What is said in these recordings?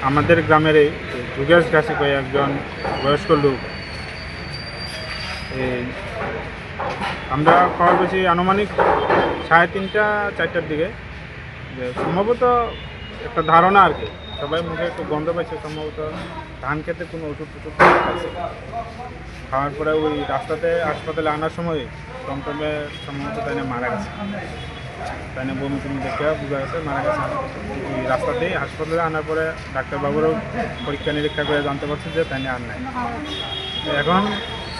আমাদের গ্রামের এই যুগেশ গাছি কয়ে একজন বয়স্ক লোক, এই আমরা খবর পেয়েছি আনুমানিক 3:30-4টার দিকে, যে সম্ভবত একটা ধারণা আর কি, সবাই মুখে একটু গন্ধ পাইছে, সম্ভবত ধান খেতে কোনো ওষুধ টষুধ খাইছে। খাওয়ার পরে ওই রাস্তাতে হাসপাতালে আনার সময় টমটমে সম্ভবত তাই মারা গেছে, তাই বমি টমি দেখে বোঝা গেছে মারা গেছে। ওই রাস্তাতেই হাসপাতালে আনার পরে ডাক্তারবাবুরও পরীক্ষা নিরীক্ষা করে জানতে পারছে যে তাই আর নাই। এখন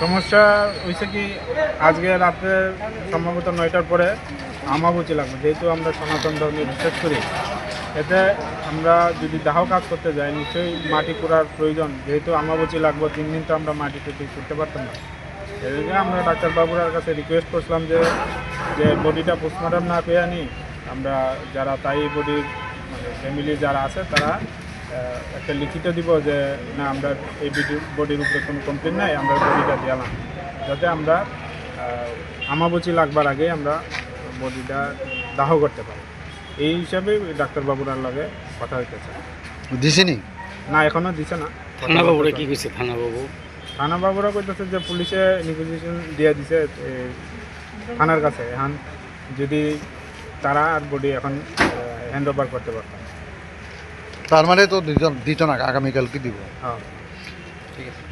সমস্যা হয়েছে কি, আজকে রাতে সম্ভবত 9টার পরে আমাবুচি লাগবে, যেহেতু আমরা সনাতন ধর্মে বিশ্বাস করি। এতে আমরা যদি দাহ কাজ করতে যাই নিশ্চয়ই মাটি কুড়ার প্রয়োজন, যেহেতু আমাবুচি লাগবে 3 দিন তো আমরা মাটিতে করতে পারতাম না। এদিকে আমরা ডাক্তারবাবুর কাছে রিকোয়েস্ট করছিলাম যে বডিটা পোস্টমর্টম না পেয়ে আনি, আমরা যারা তাই বডির মানে ফ্যামিলি যারা আছে তারা একটা লিখিত দিব যে না আমরা এই বডির উপরে কোনো কমপ্লেন নাই, আমরা বডিটা দিলাম, যাতে আমরা আমাবুচি লাগবার আগে আমরা বডিটা দাহ করতে পারি। এই হিসাবে ডাক্তারবাবুরার লগে কথা হইতেছে। দিছেনি না এখনও দিছে না। থানাবাবুরা কি কইছে? থানাবাবুরা কইতেছে যে পুলিশে নিগোসিয়েশন দিয়ে দিছে থানার কাছে, এখন যদি তারা আর বডি এখন হ্যান্ড ওভার করতে পারতাম। তার মানে তো দিত না, আগামীকাল কি দিব? হ্যাঁ ঠিক আছে।